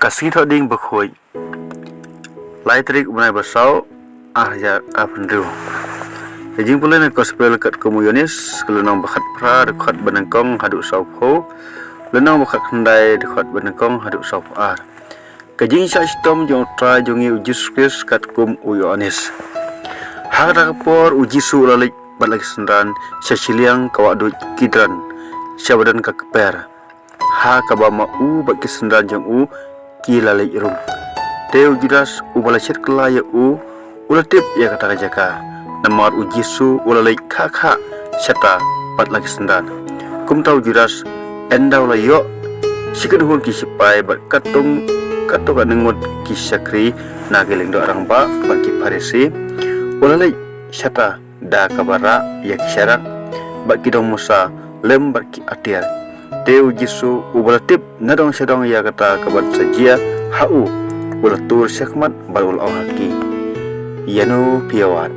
Kasih thọ ding bậc hội lai trik unai basau ya aprendu jing pula nak kospel kat komunis kelunang bakat pra dekat benangkong haduk saupo lenang bakat kendai dekat benangkong haduk saupo kajing sa istom jong tra jongi ujis kat kum uyonis hak por uji su lalik balak sendan syasiliang kawadut kidran syabadan kakper ha kabama u bagi sendan jong u ki lalik rum teu jiras u balacir kelaya u ulatip ya kata jaka namar uji su ulalai kha syata pat lagi sendan kum tau jiras endau layo sikadhun ki sipai bat katung kato kanengot ki sakri nageleng do arang ba bagi parisi ulalai syata da kabara ya kisyarak bagi dong musa lem bagi atir teu jisu ubalatip nadong sedong ya kata kabat sajia hau ulatur syakmat balul haki yanu piawat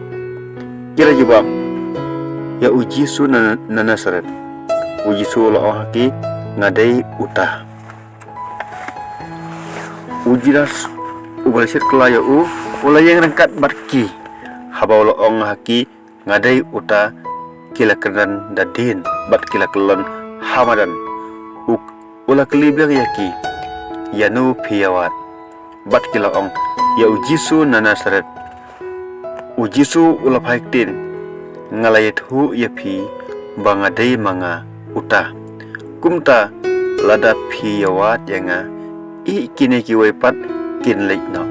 kira jibab ya uji su nanasaret uji su ul haki ngadai utah ujiras ubalsir kelaya ulayang rengkat barki haba ul haki ngadai utah kila keran dadin bat kila kelon hamadan ula kelibang yaki yanu piawat bat kila ya ujisu nanasaret ujisu ula paiktin ngalayat hu yapi bangadai manga uta kumta lada piawat yanga i kini kiwai pat kin lekno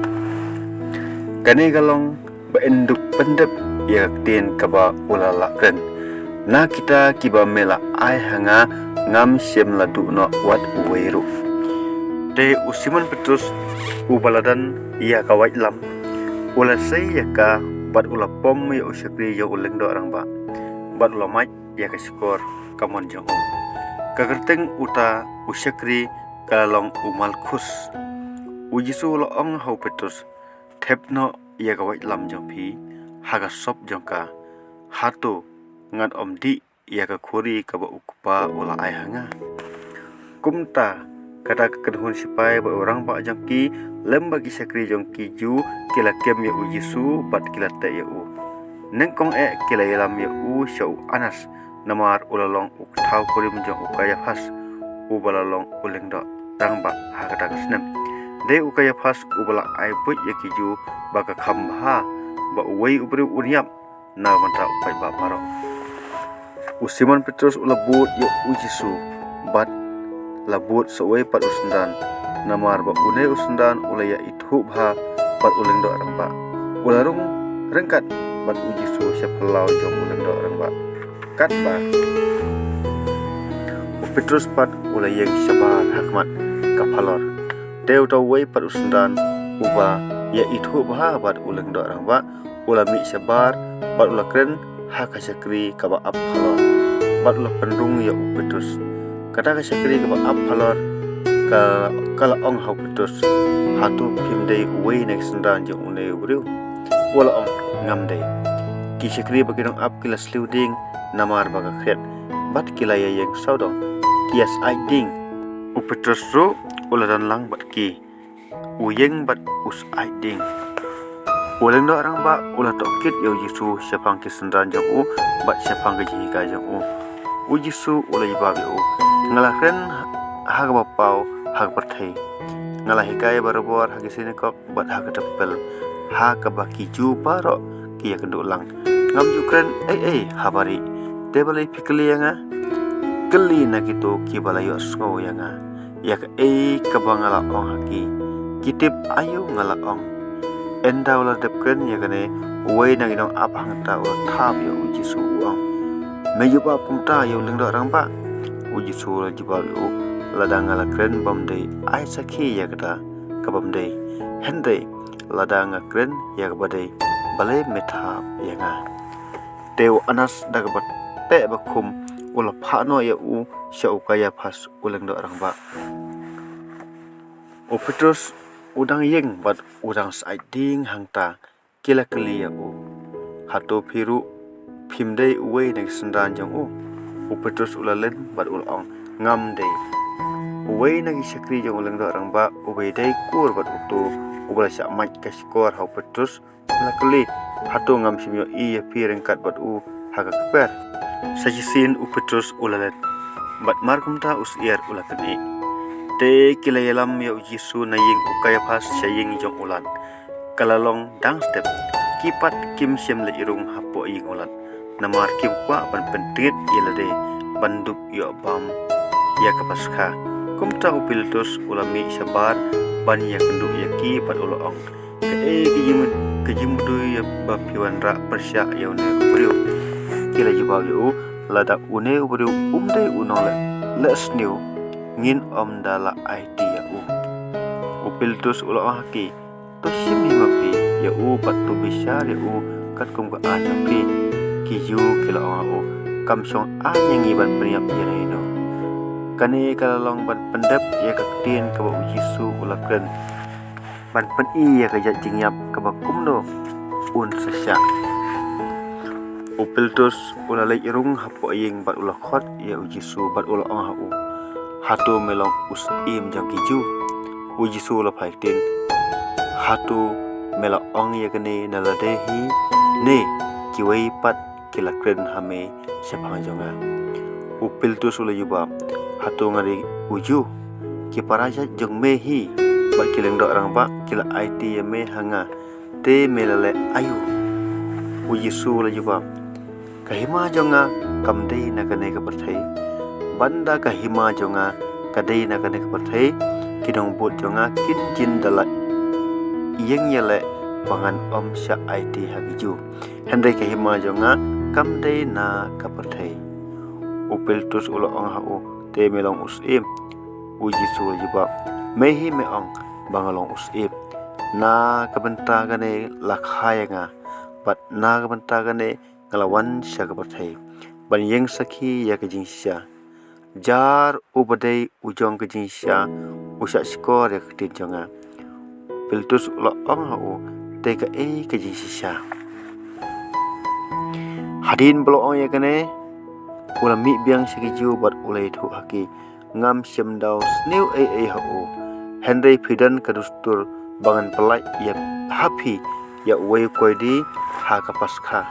kane galong baenduk pendep ya tin kaba ula lakren na kita kiba mela ai hanga ngam siem ladu no wat uweiru te usiman petrus ubaladan ia kawai lam ula sei yaka bat ula pom ya usakri ya uleng do orang ba bat ula mai ya kaskor kamon jong kagerteng uta usakri kalong umal khus ujisu ula hau petrus thepno ya kawai lam jong phi haga sop jongka hatu ngat di ia ka khuri ka ba ukpa ula ai hanga kumta kata kedhun sipai ba orang ba jangki lem bagi sakri jongki ju kila kem ya ujisu bat kila ta ya u nengkong kila yalam ya u syau anas namar ulalong uktau khuri menjong ukaya phas u balalong uleng do rang ba ha kata kasnem de ukaya phas u bala ai bu ya kiju ba ka khambha ba uwei ubri uniap na manta upai ba paro Usiman Petrus ulabut ya ujisu bat labut sewai pat usendan namar ba unai usendan ulaya ithu bha pat uleng do arang ba ularung rengkat bat ujisu syaplau jong uleng do arang ba kat ba Petrus pat ulayang syabar hakmat kapalor teu tawai pat usendan uba ya ithu bha bat uleng do arang ba ulami syabar pat ulakren hakasakri kaba apalor bat ula pendung ya Petrus kata kasakri kaba apalor kala hau Petrus hatu pimdei uwei nek sendan jong unai uriu wala ngamdei kisakri bagidong ap kila sluding namar baga kret bat kila yang saudong kias aiding Petrus ru ula dan lang bat ki uyeng bat us aiding uleng do orang ba ula tokit ya Yesu syapang kisendan jong bat syapang gaji ka jong ujisu ula ibab u ngalakren hag bapau hag perthai ngalah hikai barobor hag sini kok bat hag tepel ha ka baki ju paro ki ya kendulang ngam jukren habari tebalai pikeli yanga keli na gitu ki balayo sko yanga ya ka ka bangala haki kitip ayu ngala enda ula depken ya kane uwei nang inong apang ta ula thap ya ujisu mejuba pumta ya uleng do orang ba ujisu la jibab u ladang ala kren bamdei ai sakhi ya kata kabamdei hendei ladang kren ya kabadei balai methap ya nga teu anas dagabat pe bakum ula phano ya u syau kaya phas uleng do orang ba Petrus udang yeng bat udang saiding hangta kila keli ya hatu piru pimdei uwei nek sendan jong Petrus ulalen bat ulong ngam dei Uway nagi sakri jong ulang do orang ba ubay day kur bat utu ubala syak maj ka skor hau Petrus lakali hatu ngam simyo iya pi rengkat bat u haga keper sajisin u Petrus ulalet bat markumta us iar ulakan i te kilayalam ya ujisu na ying ukaya pas saying jong ulan kalalong dang step kipat kim siam le irung hapo ying ulan namar kim kwa ban pentit ilade bandup yo bam ya kapaskha kumta upiltus ulami sabar ban ya kendu ya ki pat uloong kejimudu ya bapiwan ra persya ya une ubrio kila jibab yo lada une ubrio umdai unole lesniu ngin dala IT ya upiltus uloong haki to simi mapi ya pat tu bisyar ya kat kum ka ajapi kiju kila o kamsong anyang iban priap ya ino kani kalalong ban pendap ya kaktin ka ujisu ulakren ban pen iya ka jingyap ka bakumno un sasya upiltus ulalai irung hapo aying bat ulakhot ya ujisu bat uloong hau hatu melong usim jang kiju ujisu la phaitin hatu melong ya kene naladehi ne kiwai pat kilakren hame sepang jonga upiltus ulayuba hatu ngari uju ki paraja jong mehi ba kileng do orang ba kila IT ya me hanga te melale ayu ujisu lajuba kahima jonga kamdei nakane ka perthai banda kahima jonga kadei nakane ka perthai kidong bot jonga kin jin dala iyeng yale pangan sya IT hagiju hendai kahima jonga kamdei na ka perthai upiltus uloong hau te melong usim ujisu lajuba mehi meong bangalong usim na kabenta gane lakhaya nga bat na kabenta gane ngalawan sya kapathai ban yeng sakhi ya kajingsya jar ubadai ujong kajingsya usak skor ya ketin jonga piltus ulo ong hau te ka kajingsya hadin belo ong ya kane ulami biang sakiju bat ulai thu haki ngam syamdau snew hau Henry Fidan kadustur bangan pelai ya happy ya way koidi ha kapaskha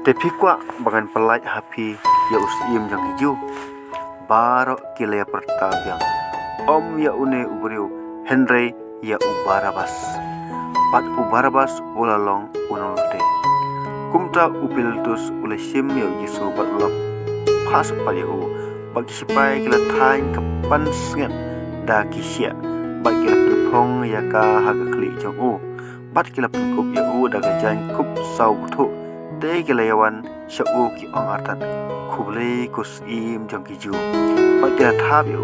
tepi kwa bangan pelai happy ya usim jang hiju baro kilaya pertabiang ya une ubrio Henry ya ubarabas pat ubarabas ulalong unolote kumta upiltus ulesim ya Yesu bat ulap pas paliu bagi sipai kila thain kapan sengat da kisya bat kila pelpong ya ka haga kli jong bat kila pengkup ya da gajan kup sau butu te kila yawan sya ki ongartan kuble kusim jong kiju bat kila thab ya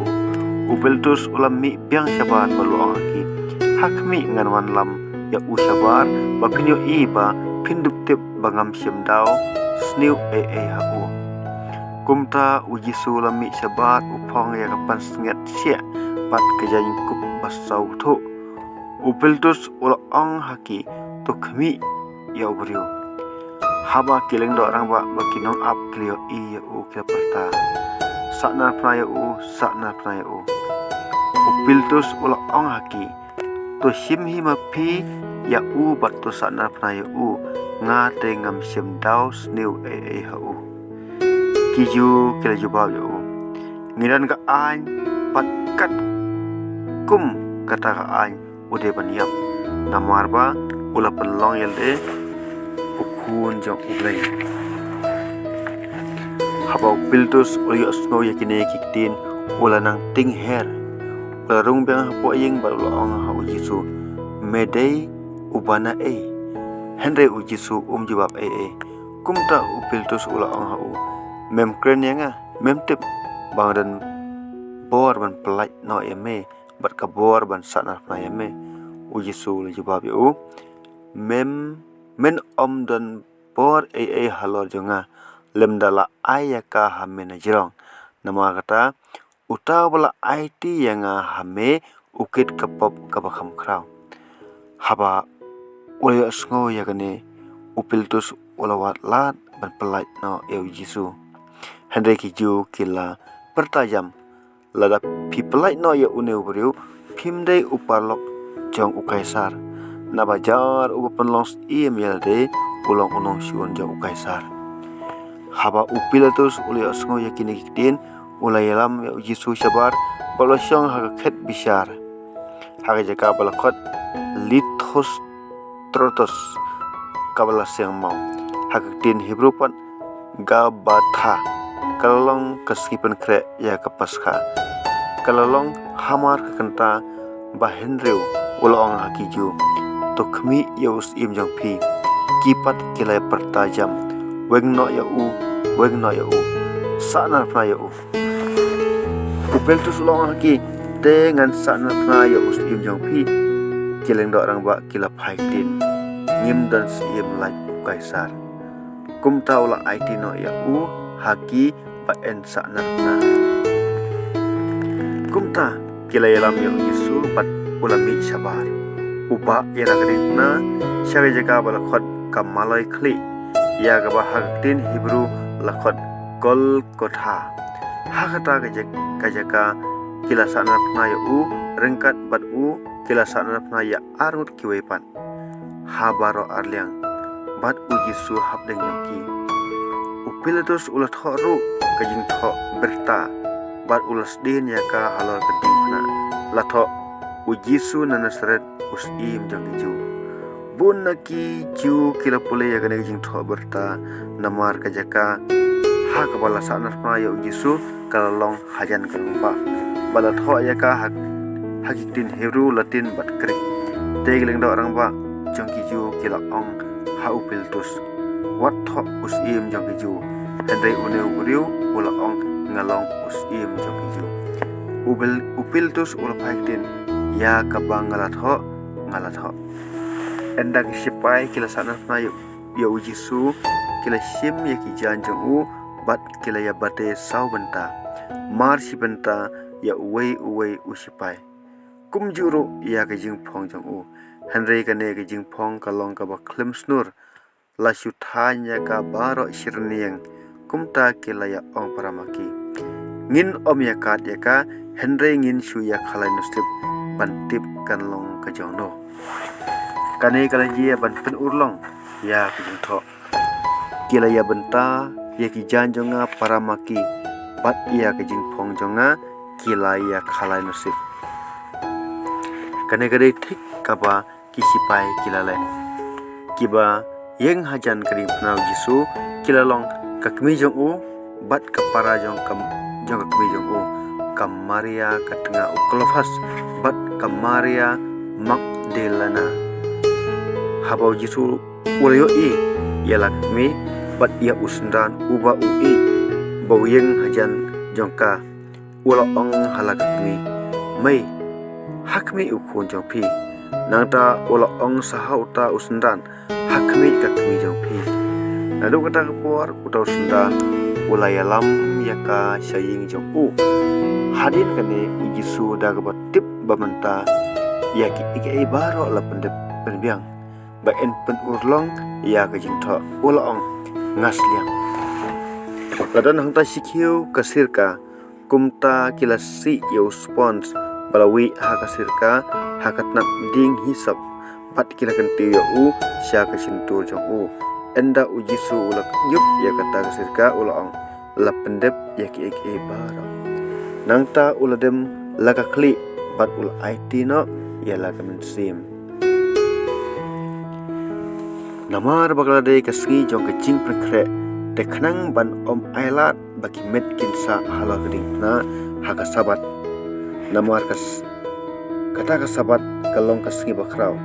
upiltus ulam mi biang sabar balu angki hakmi nganwan lam ya sabar bapinyo ba pindup tip bangam syamdau snew hau kumta ujisu lami sabat upong ya kapan sengat sia pat kejain kup basau tu upiltus ulang haki tu kami ya ubrio haba kileng do orang ba bakinong ap klio ya kila perta sakna pnaya sakna pnaya upiltus ulang haki tu simhi mapi ya bat tu sakna pnaya ngate ngam syamdau snew hau kiju kila jubab yo ngiran ka an pat kat kum kata ka an ude baniap namar ba ula pelong yelde ukun jong ublay habau piltus uli snow yakine kiktin ula nang ting her ula rung bang hapo yeng ba ula ong ha ujisu medei ubana Henry ujisu jubab kumta upiltus ula ong ha mem kren yang mem tip bang dan bor ban pelai no eme bat ka bor ban sana na eme ujisu le jawab yo mem men dan bor halor jonga lem dala ayaka hamen jirong nama kata uta bala IT yang hame ukit kapop kabakam kraw haba ulya sngo yakane upiltus ulawat lat ban pelai no ujisu Henry kiju kila pertajam lada pipelai no ya une ubriu pimdai uparlok jong ukaisar na bajar upapenlongs iem yelde ulong unong siun jong ukaisar haba upilatus ulio sngo yakini kitin ulayalam ya Yesus sabar balosyong haga khet bisar haga jaka balakot lithos trotos kabala siang mau haga tin Hebrew pan gabatha kalong keskipan kre ya kapasha kalong hamar kenta bahenreu ulong hakiju tokmi yaus im jong phi kipat kilai pertajam wengno ya u sana pna ya u upel tu sulong haki dengan sana pna ya us im jong phi kileng do orang ba kila phai tin ngim dan sim lai kaisar kum taula it no ya u haki ba en sana pna kum ta kila yalam ya Yesu bat ulami sabar uba era kadina syari jaga balakot kamalai kli ya gaba haktin Hebrew lakot Golgotha hakata kajaka kila sana pna ya u rengkat bat u kila sana pna ya arut kiwepan habaro arliang bat u Yesu habdeng yongki upilatus ulat horu kajing tho berta bat ulas din ya ka halal keding na latho u Yesu na Nazaret us im jang ju bun naki ju kila pule ya gane jing tho berta namar kajaka ha ka bala sana pna ya u Yesu kalong hajan kalumba bala tho ya ka hakitin Hebrew Latin bat krik tegeleng do orang ba jang ju kila ong ha upiltus wat tho us im jang ju hendai uneu uriu ula ong ngalong us im jang ju upiltus ula phaitin ya kabang ngalat ho endang sipai kila sana na ya u Yesu kila sim ya ki janjong u bat kila ya bate sau benta mar si benta ya uwei usipai kum juru ya ke jing phong jong u henry kane ke jing phong kalong ka ba klim snur la syuthanya ka baro sirnieng kumta kila ya ong paramaki ngin om ya kat ya ka henry ngin shu ya khalai nustip bantip kanlong ka jongno kane kala ji ban pen urlong ya ke jing tho kila ya benta ya ki janjonga paramaki bat ya ke jing phong jonga kila ya khalai nustip kane gade thik kaba kisipai kilale kiba yeng hajan kering pnau Yesu kilalong kakmi jong u bat kapara jong kakmi jong u kamaria katengah u Klofas bat kamaria Magdalena habau Yesu ulayo i yala kakmi bat ia usundan uba ui bau yeng hajan jongka ula ong halakakmi mai hakmi ukun jong pi nangta ula ong sahauta usundan hakmi kakmi jong pi nadu kata kepuar uta usunda ula yalam yaka saying jong u hadin kane u Yesu daga batip bamanta yaki ike baro la pendep penbiang ba en pen urlong ya ka jing tho ula ong ngasliang ladan hangta sikhiu kasirka kumta kilasi yo spons balawi hakasirka hakatnap ding hisap bat kilakan tiyo u syaka sintur jong u enda u Yesu ulak yup ya kata kasirka ulaong la pendep ya ki ek baro nangta uladem laka kli bat ul IT no ya laka mensim namar baglade kasgi jong kecing prekre dekhnang ban om ailat baki met kinsa halal geding na hakasabat namar kas kata kasabat kalong kasgi bakrau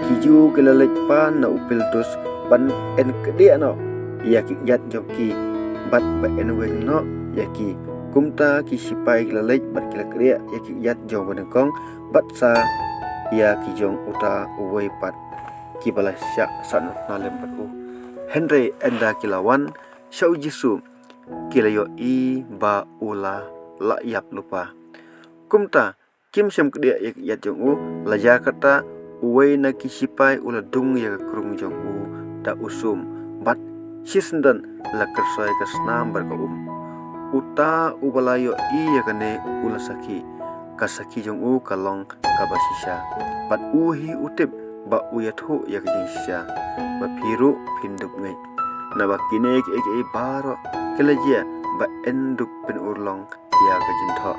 kiju kelalek pan na upiltus ban en kedi ano yaki yat joki bat ba en weng no yaki kumta ki sipai kelalek bat kilakria yaki yat jong banengkong bat sa yaki jong uta uwei pat ki balasya sanut nalem bat u Henry enda kilawan syau Yesu kilayo i ba ula la yap lupa kumta kim syam kedia yat jong u laja kata uwei na kisipai ula dung ya krung jong u da usum bat sisendan la kersai kasnam barka uta ubalayo iya kane ulasaki kasaki jong u kalong kabasisha bat uhi utip ba uyathu ya kejisha ba phiru phinduk ngai na ba kine ke baro kelajia ba enduk pen urlong ya kejintho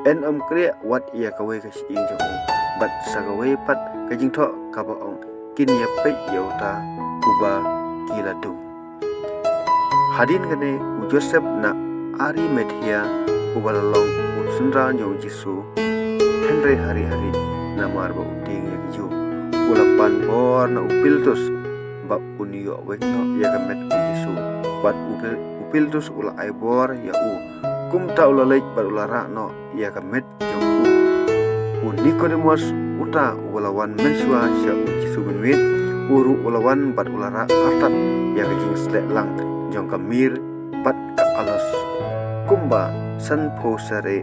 en kriya wat ya kawe kasi jong u bat sagawe pat kejintho kabaong kinya pe yauta uba kiladu hadin kane u Joseph na Ari Media ubalalong usundran jong Jisu Henry hari-hari namar ba uting ya kiju ulapan bor na upiltus ba uniyo wekno ya gamet Jisu bat upiltus ula aibor ya kumta ula lej bat ula rakno ya gamet jong Nicodemus uta ulawan mensua sya Jisu benwit uru ulawan bat ula rak artat ya kajing slek lang jong kamir bat ka alas kumba san posare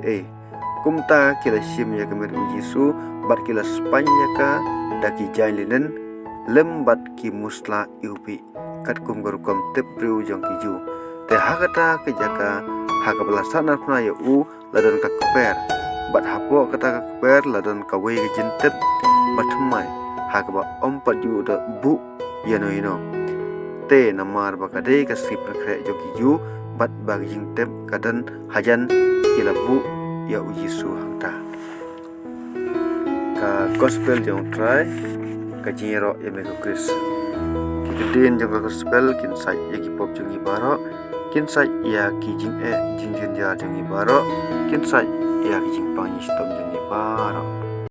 kumta kila sim ya kemer Jisu bat kila Spanya ka daki jailinen lembat ki musla iupi kat kum garukom tepriu jong kiju te hakata kejaka hakabala sanar puna ya ladan ka keper bat hapo kata ka keper ladan ka we jentep batmai hakaba ompat ju da bu yano te namar bakade ka sipre kre jong kiju bat baging tep kadan hajan kilabu ya Jisu hangta ka gospel jong try ka jiro ya mego Chris kidin jong gospel kin sai ya ki pop jong ibaro kin sai ya ki jing jing ja jong ibaro kin sai ya ki jing pangi stop jong ibaro